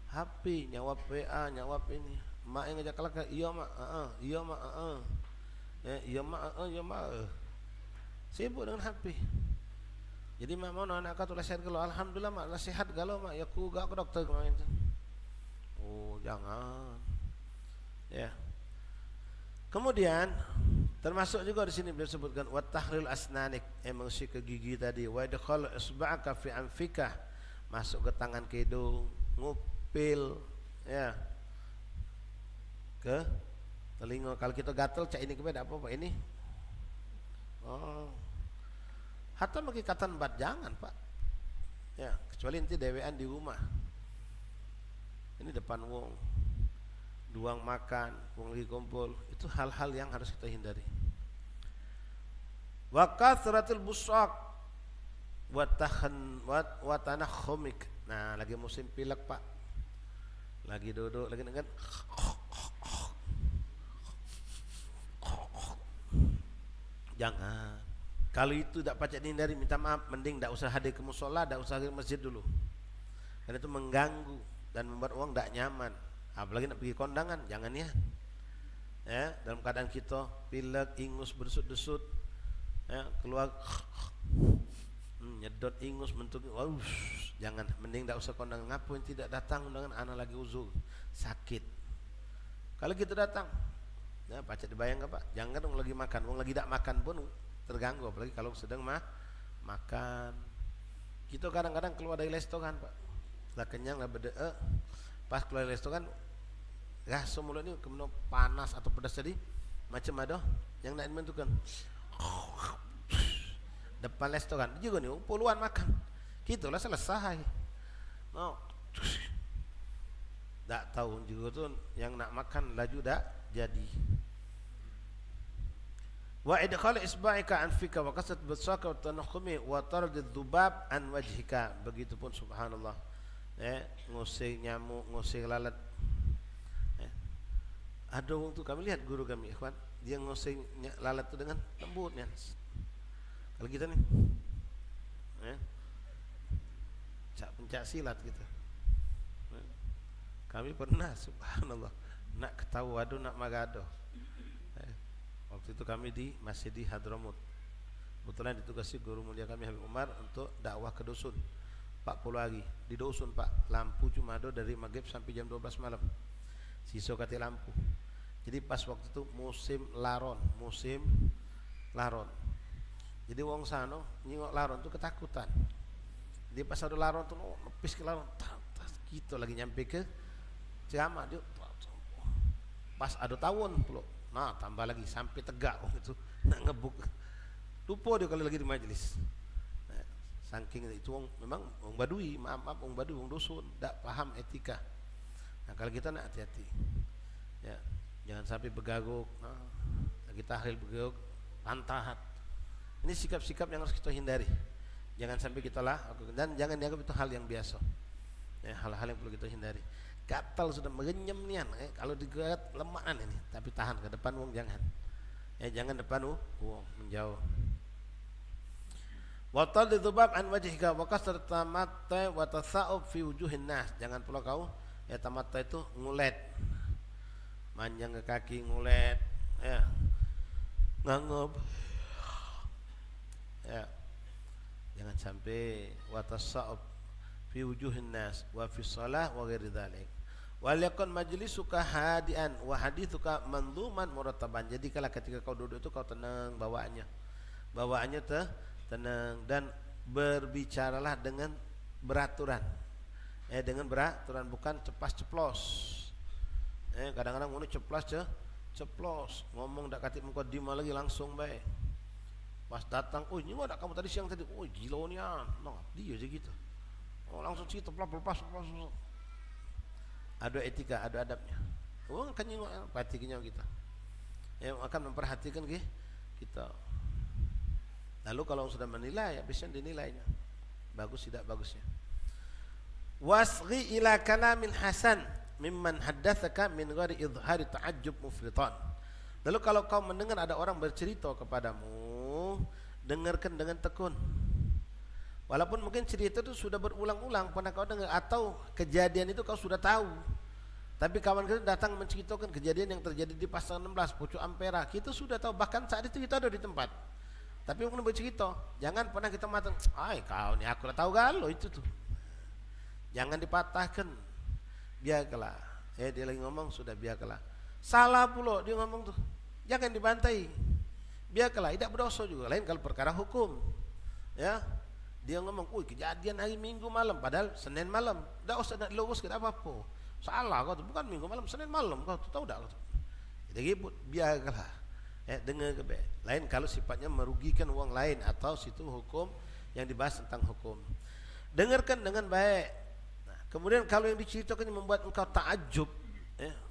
HP, nyawab WA, nyawab ini. Mak yang ngajak kelakar, iya mak, iya mak, iya mak, iya mak. Sibuk dengan HP. Jadi mak mau anak kau sehat kalau alhamdulillah mak lah sehat kalau mak ya ku gak ke dokter kemarin. Jangan. Ya. Kemudian termasuk juga di sini beliau sebutkan wa tahlil asnanik, emosi ke gigi tadi, wa idkhal isba'aka fi anfika, masuk ke tangan ke hidung, ngupil ya ke telinga. Kalau kita gatel cak ini kepada apa ini? Hatta bagi katan bat jangan pak. Ya kecuali nanti dewean di rumah. Ini depan wong, duang makan, wong lagi kumpul, itu hal-hal yang harus kita hindari. Wa kathratul busaq wa tanakhumik. Nah, lagi musim pilek, Pak. lagi duduk lagi dengan jangan. Kalau itu tak pacak dihindari, minta maaf, mending tak usah hadir ke musola, tak usah ke masjid dulu, karena itu mengganggu dan membuat orang tak nyaman. Apalagi nak pergi kondangan, jangan ya. Ya, dalam keadaan kita pilek, ingus, bersut-desut, ya, keluar nyedot ingus bentuk, jangan, mending tak usah kondangan. Ngapain tidak datang undangan, anak lagi uzur, sakit. Kalau kita datang, ya pacak dibayang Pak, jangan dong lagi makan, orang lagi tak makan pun terganggu, apalagi kalau sedang makan. Kita kadang-kadang keluar dari restoran Pak, lah kenyang lah bede, pas keluar dari restoran, rasa mulut ni kemudian panas atau pedas tadi, macam ada yang nak menentukan. Depan restoran juga ni puluhan makan, gitulah selesai. No, tak tahu juga tu yang nak makan laju tak jadi. Wa idkhal isba'ika an fika wa qasat bisaka wa tanakhumi wa tard dzubab an wajhika. Begitupun subhanallah, ngusir nyamuk, ngusir lalat. Ada orang tu, kami lihat guru kami ikhwan, dia ngusir lalat tu dengan lembutnya. Kalau kita ni pencak silat kita, kami pernah subhanallah nak ketawadu nak magado. Waktu itu kami masih di Hadramut. Kebetulan ditugasi guru mulia kami Habib Umar untuk dakwah ke dusun 40 hari. Di dusun Pak, lampu cuma ada dari maghrib sampai jam 12 malam. Sisa kati lampu. Jadi pas waktu itu musim laron. Jadi wong sana nyingok laron tu ketakutan. Dia pas ada laron tu nepis ke laron. Kita lagi nyampe ke ceramah dia. Pas ada tawon pula. Nah, tambah lagi sampai tegak itu nak ngebuk. Lupa dia kalau lagi di majlis. Nah, saking itu memang orang Badui, maaf orang Badui, orang dusun, tak paham etika. Nah, kalau kita nak hati-hati. Ya, jangan sampai begaguk. Nah, lagi tahlil begaguk, pantahat. Ini sikap-sikap yang harus kita hindari. Jangan sampai kita dan jangan dianggap itu hal yang biasa. Ya, hal-hal yang perlu kita hindari. Gatal sudah mengenyam nian, kalau digerat lemakan ini, tapi tahan ke depan wong jangan. Jangan depan wong menjauh. Wa tadhubab an wajhika wa kasrat tamatta wa tasa'ub fi wujuhin nas. Jangan pula kau tamatta itu ngulet. Manjang ke kaki ngulet, ngangop. Jangan sampai wa tasa'ub fi wujuhin nas wa fi shalah wa ghairi dzalik. Wal yakun majlisuka hadian wa hadithuka mandhuman murattaban. Jadi kalau ketika kau duduk itu kau tenang bawaannya tenang dan berbicaralah dengan beraturan. Dengan beraturan, bukan ceplas-ceplos. Kadang-kadang ngono ceplos, ngomong dak katik mukadimah lagi langsung baik. Pas datang, ini ada kamu tadi siang tadi. Gila ni no, dia je gitu. Langsung cerita lepas. Ada etika, ada adabnya. Akan nyengok perhatikannya kita. Akan memperhatikan kita. Lalu kalau sudah menilai, biasanya dinilainya. Bagus tidak bagusnya. Wasghi ila kalamin hasan mimman haddatsaka min ghairi idhari ta'ajjub mufritan. Lalu kalau kau mendengar ada orang bercerita kepadamu, dengarkan dengan tekun. Walaupun mungkin cerita itu sudah berulang-ulang pernah kau dengar, atau kejadian itu kau sudah tahu, tapi kawan kita datang menceritakan kejadian yang terjadi di Pasar 16 Pucuk Ampera, kita sudah tahu, bahkan saat itu kita ada di tempat, tapi mungkin bercerita. Jangan pernah kita matang, kau ni aku dah tahu galau itu tuh. Jangan dipatahkan, biarkanlah. Dia lagi ngomong sudah biarkanlah. Salah pula dia ngomong tuh, jangan dibantai, biarkanlah, tidak berdosa juga. Lain kalau perkara hukum, dia ngomong, kejadian hari Minggu malam, padahal Senin malam. Tak usah nak luruskan apa-apa. Salah kau tu, bukan Minggu malam, Senin malam kau tu, tahu tak kau tu. Jadi biarkanlah, dengar ke baik. Lain kalau sifatnya merugikan orang lain atau situ hukum yang dibahas tentang hukum. Dengarkan dengan baik. Nah, kemudian kalau yang diceritakan membuat engkau takjub,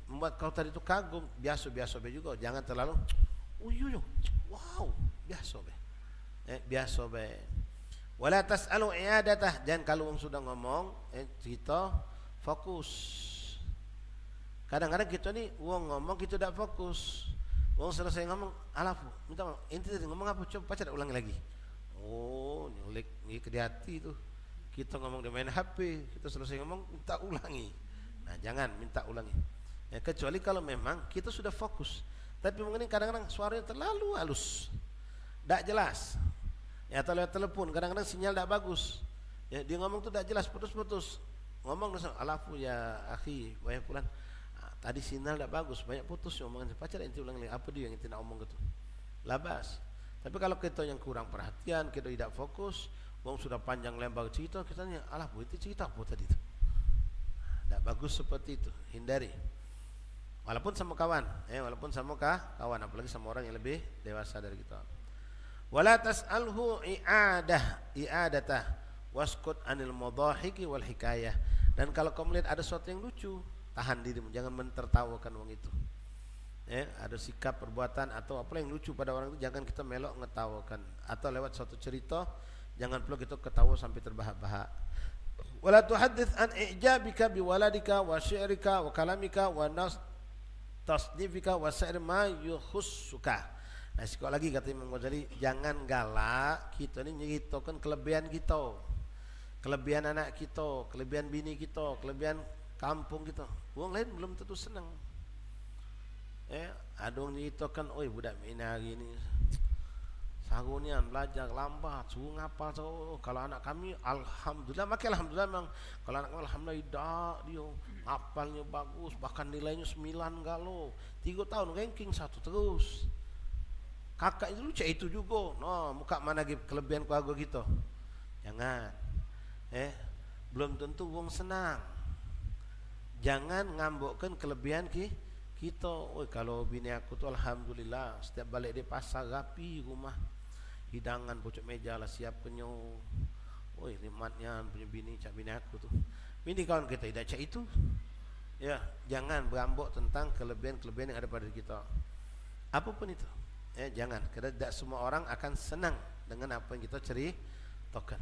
membuat kau tadi itu kagum, biasa-biasa juga. Jangan terlalu, wow, biasa be, biasa be. Wala tas'alu i'adatah, dan kalau orang sudah ngomong cerita, fokus. Kadang-kadang kita ni wong ngomong kita tak fokus. Wong selesai ngomong, alafu, minta maaf. Ente tadi ngomong apa? Coba baca ulangi lagi. Oh, nyelek ni ke di hati tu. Kita ngomong dia main HP, kita selesai ngomong minta ulangi. Nah, jangan minta ulangi. Ya, kecuali kalau memang kita sudah fokus. Tapi mungkin kadang-kadang suaranya terlalu halus, tak jelas. Ya, atau lewat telepon kadang-kadang sinyal tak bagus. Ya, dia ngomong tu tak jelas, putus-putus. Ngomong terus, alafu ya akhi, wahai fulan. Tadi sinyal tak bagus, banyak putus omongan. Pacar ente ulang lagi, apa dia yang ente nak omong gitu. Labas. Tapi kalau kita yang kurang perhatian, kita tidak fokus, wong sudah panjang lebar cerita, kita tanya, alah bu itu cerita apa tadi itu? Tak bagus seperti itu, hindari. Walaupun sama kawan, walaupun sama kawan, apalagi sama orang yang lebih dewasa dari kita. Wala tas'alhu i'adatah waskut anil mudahiki wal hikayah. Dan kalau kau melihat ada sesuatu yang lucu, tahan dirimu, jangan mentertawakan wong itu. Ada sikap perbuatan atau apa yang lucu pada orang itu, jangan kita melok ngetawakan. Atau lewat suatu cerita, jangan pula kita ketawa sampai terbahak-bahak. Wala tuhaddits an i'jabika biwaladika wa syi'rika wa kalamika wa tasnifika wa sa'ir ma yukhussuka. Nah, sekali lagi kata Imam Ghazali, jangan galak kita ni nyeritakan kelebihan kita. Kelebihan anak kita, kelebihan bini kita, kelebihan kampung kita. Orang lain belum tentu senang. Ada orang ceritakan, oi budak Mina hari ni sarunian belajar lambat, suruh ngapal so. Kalau anak kami alhamdulillah, makai alhamdulillah memang. Kalau anak kami alhamdulillah tidak, dia hafalnya bagus, bahkan nilainya 9 galo. 3 tahun ranking 1 terus. Kakak itu cak itu juga. No, muka mana lagi kelebihan keluarga kita. Jangan. Belum tentu wong senang. Jangan ngambukkan kelebihan kita. Oh, kalau bini aku tu alhamdulillah setiap balik dia pasar rapi rumah. Hidangan pojok meja lah siap kenyo. Oh, nikmatnya punya bini, cak bini aku tu. Bini kawan kita tidak cak itu. Ya, jangan berambuk tentang kelebihan-kelebihan yang ada pada kita. Apapun itu. Jangan, karena tidak semua orang akan senang dengan apa yang kita ceritakan.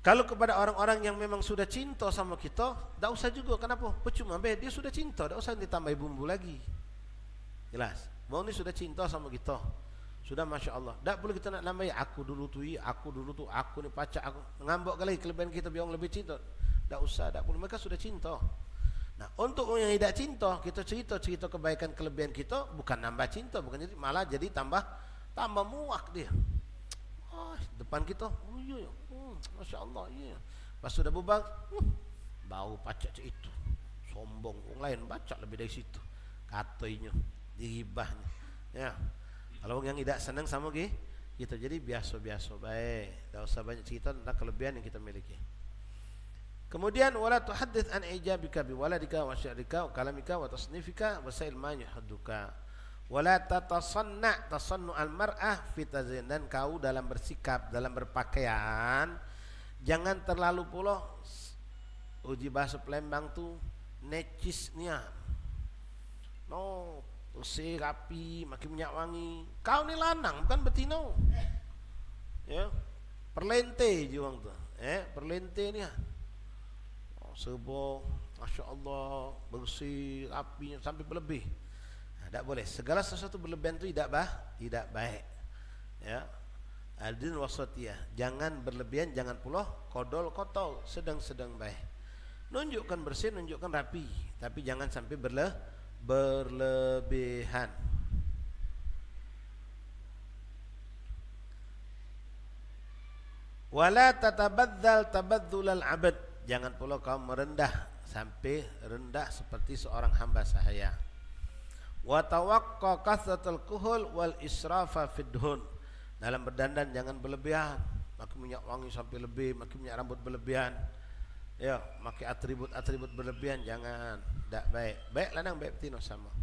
Kalau kepada orang-orang yang memang sudah cinta sama kita, tak usah juga. Kenapa? Percuma, dia sudah cinta, tak usah ditambah bumbu lagi. Jelas. Mau ni sudah cinta sama kita, sudah masya Allah. Tak perlu kita nak nambahi aku dulu tu, aku ni pacar aku. Ngambok lagi kelebihan kita biar orang lebih cinta. Tak usah, tak perlu. Mereka sudah cinta. Nah, untuk orang yang tidak cinta, kita cerita kebaikan kelebihan kita, bukan nambah cinta, bukan jadi malah jadi tambah muak dia. Depan kita, oh iya, masya Allah, iya. Pas sudah bubar, bau pacak itu, sombong. Orang lain baca lebih dari situ, katanya, diribahnya. Ya, kalau yang tidak senang sama kita, jadi biasa-biasa baik. Tak usah banyak cerita tentang kelebihan yang kita miliki. Kemudian wala tuhaddits an ijabika biwaladika wa syi'rika wa kalamika wa tasnifika wa sa'il ma yuhadduka. Wala tasannu al-mar'ah fi tazyin, dan kau dalam bersikap, dalam berpakaian jangan terlalu pula uji bahasa Palembang tu necisnya. No, bersih rapi, makin minyak wangi. Kau ni lanang bukan betina. Ya. Perlente je orang tu. Perlente ni. Serba masya Allah bersih rapi sampai berlebih. Tak boleh. Segala sesuatu berlebihan itu tidak baik. Ya. Adin wasatiyah. Jangan berlebihan, jangan pula kodol kotor, sedang baik. Nunjukkan bersih, nunjukkan rapi, tapi jangan sampai berlebihan. Wala tatabadzal tabadzulal abad. Jangan pula kau merendah sampai rendah seperti seorang hamba sahaya. Wa tawaqqa kasratul kuhul wal israfa fid dun. Dalam berdandan jangan berlebihan, makin minyak wangi sampai lebih, makin minyak rambut berlebihan. Ya, pakai atribut berlebihan jangan, tak baik. Baik lanang baik betina sama.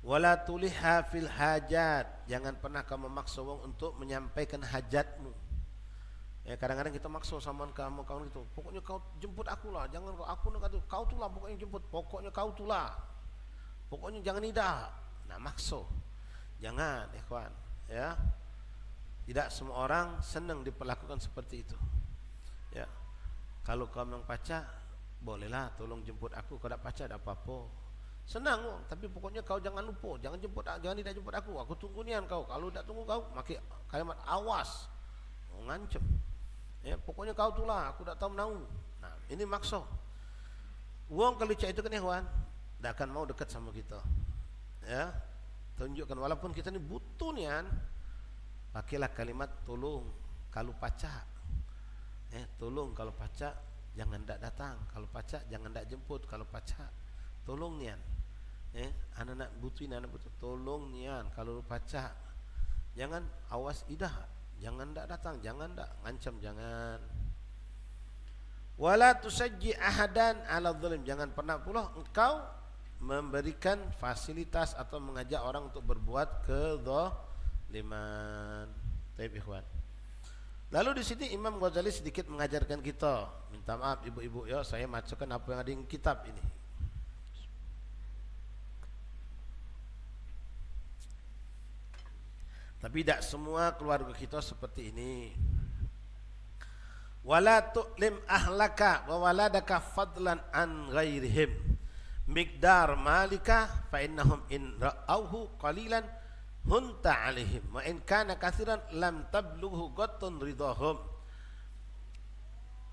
Wala tuliha fil hajat. Jangan pernah kau memaksa wong untuk menyampaikan hajatmu. Ya, kadang-kadang kita maksa sama kamu gitu. Pokoknya kau jemput aku lah, jangan aku nak kata kau tu lah pokoknya jemput, pokoknya kau tu lah. Pokoknya jangan tidak. Nah, maksa. Jangan, ikhwan, ya. Tidak semua orang senang diperlakukan seperti itu. Ya. Kalau kau memang pacar, bolehlah tolong jemput aku, kau tak pacar tak apa-apa. Senang kok, tapi pokoknya kau jangan lupa, jangan tidak jemput aku tunggu nian kau. Kalau tak tunggu kau, pakai kalimat awas, ngancem. Ya, pokoknya kau tu lah, aku tak tahu menau. Nah, ini maksud. Wong kalau cak itu kan hewan, tak akan mau dekat sama kita. Ya, tunjukkan walaupun kita ni butuh nian, pakailah kalimat tolong kalau pacak. Tolong kalau pacak jangan tak datang, kalau pacak jangan tak jemput, kalau pacak tolong nian. Anak nak butuhin, anak butuh tolong nian, kalau pacak jangan, awas idah, jangan tak datang, jangan tak ngancam, jangan. Wala tusajji ahadan ala zalim, jangan pernah pula engkau memberikan fasilitas atau mengajak orang untuk berbuat kezaliman. Baik ikhwan. Lalu di sini Imam Ghazali sedikit mengajarkan kita. Minta maaf ibu-ibu ya, saya masukkan apa yang ada di kitab ini. Tapi tidak semua keluarga kita seperti ini. Wala tu'lim ahlaka wa waladaka fadlan an ghairihim miqdar malika fa innahum in ra'awhu qalilan hunta alaihim wa in kana katsiran lam tablughu qattun ridahum.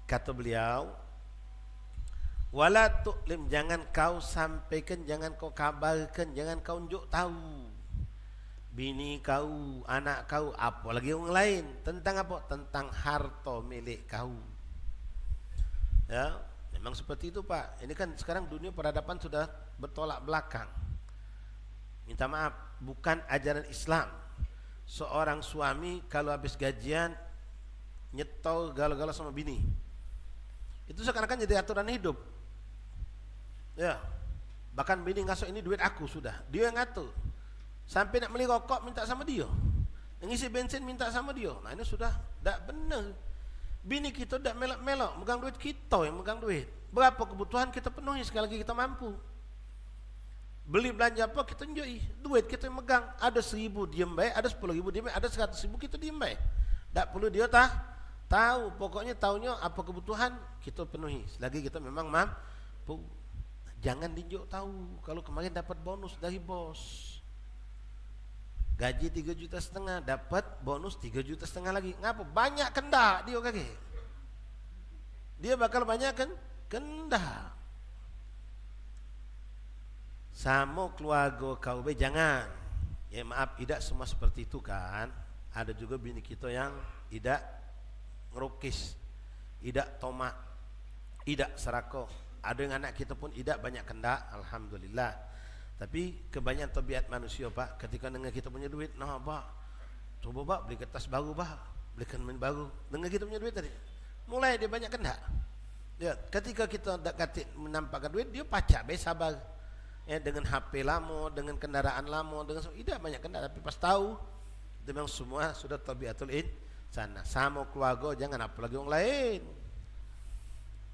Kata beliau, wala tu'lim, jangan kau sampaikan, jangan kau kabarkan, jangan kau unjuk tahu bini kau, anak kau, apalagi orang lain tentang apa? Tentang harta milik kau. Ya, memang seperti itu Pak. Ini kan sekarang dunia peradaban sudah bertolak belakang. Minta maaf, bukan ajaran Islam. Seorang suami kalau habis gajian nyetol galau-galau sama bini, itu seakan-akan jadi aturan hidup. Ya, bahkan bini ngasuk, ini duit aku sudah, dia yang ngatur. Sampai nak beli rokok minta sama dia, ngisi bensin minta sama dia. Nah ini sudah tak benar. Bini kita tak melok-melok megang duit, kita yang megang duit. Berapa kebutuhan kita penuhi sekali lagi kita mampu. Beli belanja apa kita enjoy, duit kita yang megang. Ada 1.000 diem baik, ada 10.000 diem baik, ada 100.000 kita diem baik. Tak perlu dia tahu, pokoknya tahunya apa kebutuhan kita penuhi. Selagi kita memang mampu. Jangan dijuk tahu kalau kemarin dapat bonus dari bos. Gaji 3,5 juta, dapat bonus 3,5 juta lagi. Ngapa? Banyak kendak dia kaki. Dia bakal banyak kendak. Sama keluarga kau be jangan. Ya maaf, tidak semua seperti itu kan. Ada juga bini kita yang tidak ngerukis, tidak tomak, tidak serako. Ada yang anak kita pun tidak banyak kendak, alhamdulillah. Tapi kebanyakan tabiat manusia Pak, ketika dengar kita punya duit, nah Pak, coba Pak beli kertas baru Pak, belikan main baru. Dengar kita punya duit tadi, mulai dia banyak kendak. Ya, ketika kita menampakkan duit, dia pacak, sabar. Ya, dengan HP lama, dengan kendaraan lama, dengan tidak banyak kendak. Tapi pas tahu, itu memang semua sudah tabiatul sana. Sama keluarga, jangan apalagi orang lain.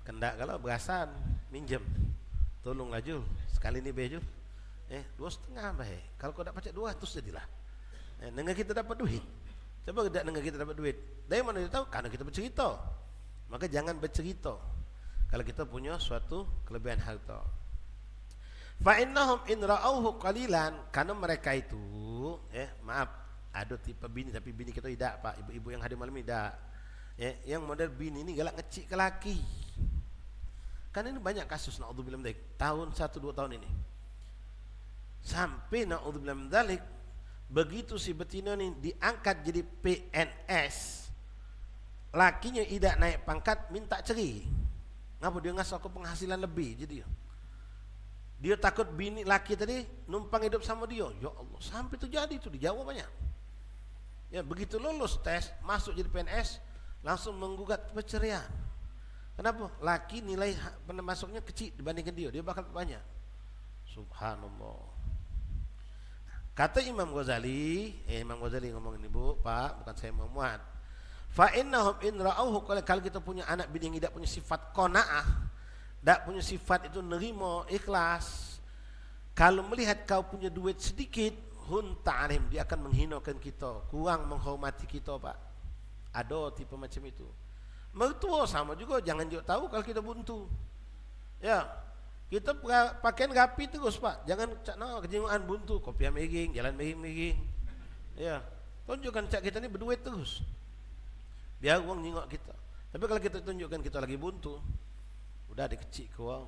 Kendak kalau berasan, minjem, tolong laju, sekali ini beju. 2,5 baik. Kalau kau tak pacak 200 jadilah. Dengar kita dapat duit. Coba tidak dengar kita dapat duit. Dari mana dia tahu? Karena kita bercerita. Maka jangan bercerita kalau kita punya suatu kelebihan harta. Fa innahum in ra'awhu qalilan, karena mereka itu maaf, ada tipe bini tapi bini kita tidak Pak. Ibu-ibu yang hadir malam ini tidak. Yang model bini ini galak ngecik ke laki. Kan ini banyak kasus naudzubillah min dzalik. Tahun 1-2 tahun ini. Sampai naudzubillah min dzalik, begitu si betina ini diangkat jadi PNS, lakinya tidak naik pangkat, minta cerai. Ngapa? Dia ngasih aku penghasilan lebih. Jadi dia takut bini laki tadi numpang hidup sama dia. Ya Allah, sampai terjadi itu di Jawa banyak. Ya, begitu lulus tes masuk jadi PNS langsung menggugat perceraian. Kenapa? Laki nilai masuknya kecil dibandingkan dia bakal banyak. Subhanallah. Kata Imam Ghazali, Imam Ghazali ngomong ini Bu, Pak, bukan saya memuat. Fa innahum in ra'awhu, kalau kita punya anak bini yang tidak punya sifat qanaah, tidak punya sifat itu nerima, ikhlas. Kalau melihat kau punya duit sedikit, hunta alaihim, dia akan menghinakan kita, kurang menghormati kita Pak. Ada tipe macam itu. Mertua sama juga, jangan juga tahu kalau kita buntu. Ya, kita pakaian rapi terus Pak. Jangan cak no kejinguan buntu, kopiah meging, jalan meging. Ya, tunjukkan cak kita ni berduit terus. Biar uang nyingok kita. Tapi kalau kita tunjukkan kita lagi buntu, udah dikecik ke uang.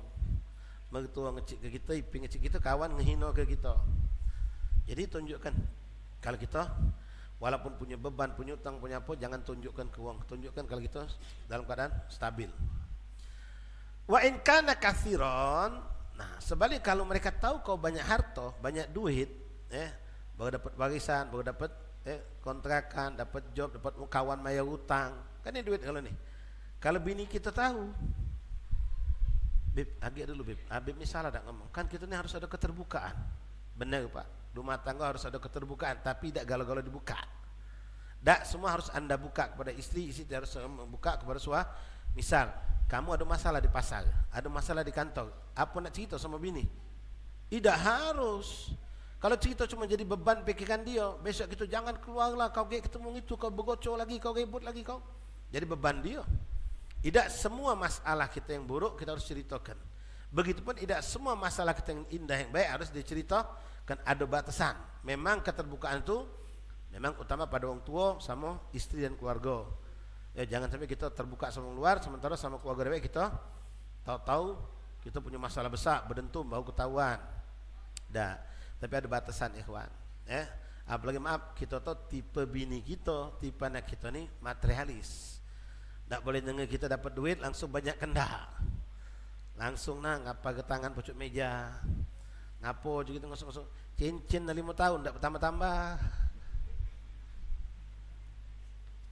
Mertua ngecik ke kita, iping ngecik kita, kawan ngehino ke kita. Jadi tunjukkan kalau kita walaupun punya beban, punya utang, punya apa, jangan tunjukkan ke uang. Tunjukkan kalau kita dalam keadaan stabil. Wa in kana katsiran, nah sebalik kalau mereka tahu kau banyak harta, banyak duit, baru dapat warisan, baru dapat kontrakan, dapat job, dapat kawan bayar utang, kan ini duit kalau nih. Kalau bini kita tahu, Bib, agak dulu Bib, Bib ini salah tak ngomong, kan kita ini harus ada keterbukaan, benar Pak, rumah tangga harus ada keterbukaan, tapi tidak galau-galau dibuka. Tak semua harus anda buka kepada istri, istri harus membuka kepada suami. Misal, kamu ada masalah di pasar, ada masalah di kantor, apa nak cerita sama bini? Tidak harus. Kalau cerita cuma jadi beban pikiran dia, besok kita jangan keluarlah, kau ketemu itu, kau bergocor lagi, kau ribut lagi kau. Jadi beban dia. Tidak semua masalah kita yang buruk kita harus ceritakan. Begitupun tidak semua masalah kita yang indah yang baik harus diceritakan, ada batasan. Memang keterbukaan itu memang utama pada orang tua sama istri dan keluarga. Ya jangan sampai kita terbuka sama luar sementara sama keluarga baik kita tahu-tahu kita punya masalah besar berdentum baru ketahuan. Dah, tapi ada batasan ikhwan. Apalagi maaf kita tahu tipe bini kita, tipe anak kita ni materialis. Tak boleh dengar kita dapat duit langsung banyak kendak. Langsung nang apa ke tangan pucuk meja. Ngapo juga kita ngosok-ngosok cincin dah 5 tahun tak bertambah-tambah.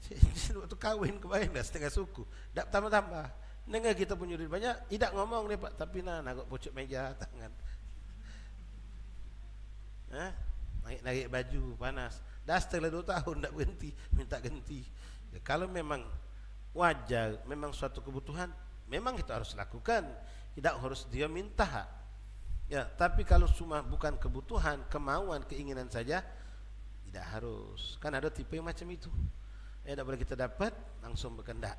Cincin waktu kahwin kemarin dah setengah suku, tak tambah-tambah. Dengar kita punya duit banyak, tidak ngomong ni Pak, tapi nak pucuk meja tangan. Naik baju panas. Dah setelah 2 tahun tak berhenti, minta ganti. Ya, kalau memang wajar, memang suatu kebutuhan, memang kita harus lakukan. Tidak harus dia minta. Ya, tapi kalau cuma bukan kebutuhan, kemauan, keinginan saja, tidak harus. Kan ada tipe yang macam itu. Tak boleh kita dapat langsung berkendak.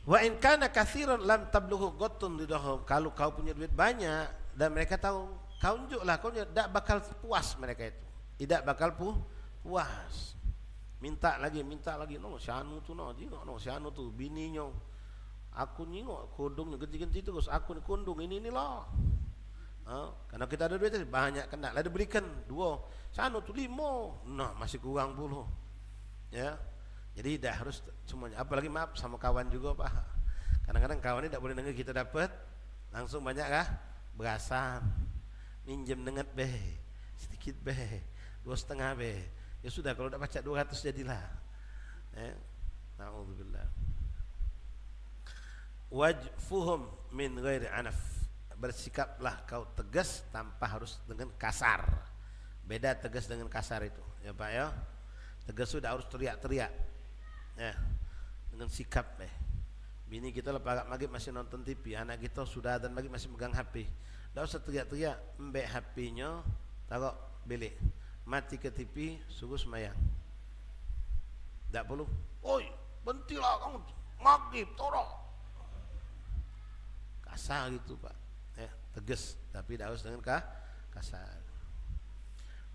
Wa in kana katsiran lam tablughu qattun lidahum. Kalau kau punya duit banyak dan mereka tahu, kau unjuklah, kau tidak bakal puas mereka itu. Tidak bakal puas. Minta lagi. No, syanu tu no, tengok no, syanu tu bininya. Aku nyingok kudungnya genti-genti terus, aku ni kundung inilah. Karena kita ada duit banyak kena, lah dia berikan 2. Syanu tu 5. Nah, masih kurang puluh. Ya, jadi dah harus semuanya. Apalagi maaf sama kawan juga Pak. Kadang-kadang kawan ini tak boleh dengar kita dapat langsung banyak kah? Berasan. Minjem dengat sedikit 2,5 Ya sudah kalau dah baca 200 jadilah. Nauzubillah. Wajfuhum min ghairi anaf. Bersikaplah kau tegas tanpa harus dengan kasar. Beda tegas dengan kasar itu, ya Pak ya. Tegas sudah harus teriak-teriak. Ya. Dengan sikap Bini kita lepas maghrib masih nonton TV, anak kita sudah dan maghrib masih megang HP. Tak usah teriak-teriak, ambek HP-nya, taruh bilik. Mati ke TV, suruh semayang. Tak perlu. Oi, berhentilah kamu, maghrib, torok. Kasar gitu Pak. Tegas, tapi tak harus dengan kasar.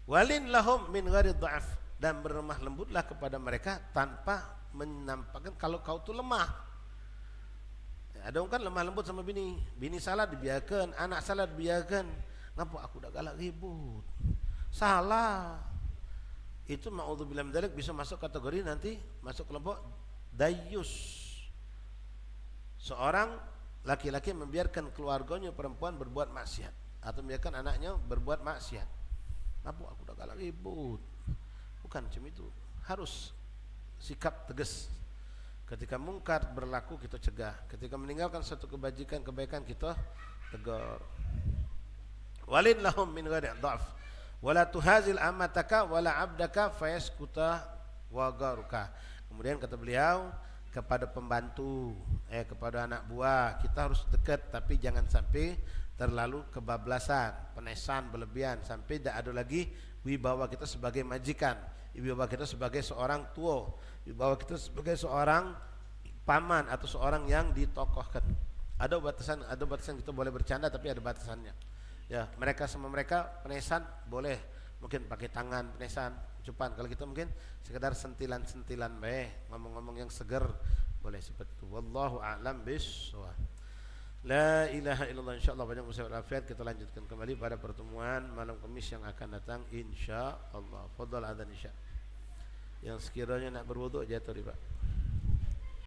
Walin lahum min ghairi dha'af. Dan berlemah lembutlah kepada mereka tanpa menampakkan kalau kau tu lemah. Ada orang kan lemah lembut sama bini. Bini salah dibiarkan, anak salah dibiarkan. Ngapa aku dah galak ribut? Salah. Itu ma'udzubillah min dzalik bisa masuk kategori nanti masuk kelompok dayus. Seorang laki-laki membiarkan keluarganya perempuan berbuat maksiat atau membiarkan anaknya berbuat maksiat. Ngapa aku dah galak ribut? Bukan macam itu. Harus sikap tegas. Ketika mungkar berlaku kita cegah. Ketika meninggalkan satu kebaikan kita tegur. Walin lahum min ghairi dha'f. Wala tuhazil amataka wala 'abdaka fayaskuta wa garuka. Kemudian kata beliau kepada pembantu, kepada anak buah kita harus dekat tapi jangan sampai terlalu kebablasan, penesan berlebihan sampai tidak ada lagi wibawa kita sebagai majikan, wibawa kita sebagai seorang tua, wibawa kita sebagai seorang paman atau seorang yang ditokohkan. Ada batasan kita boleh bercanda tapi ada batasannya. Ya, mereka sama mereka penesan boleh, mungkin pakai tangan penesan, ucapan. Kalau kita mungkin sekedar sentilan-sentilan ngomong-ngomong yang segar boleh seperti itu. Wallahu a'lam bissawab. La ilaha illallah. Insyaallah banyak musyawarah walafiat. Kita lanjutkan kembali pada pertemuan malam Kamis yang akan datang insyaallah. Fadhal adzan isya. Yang sekiranya nak berwuduk jatuh riba.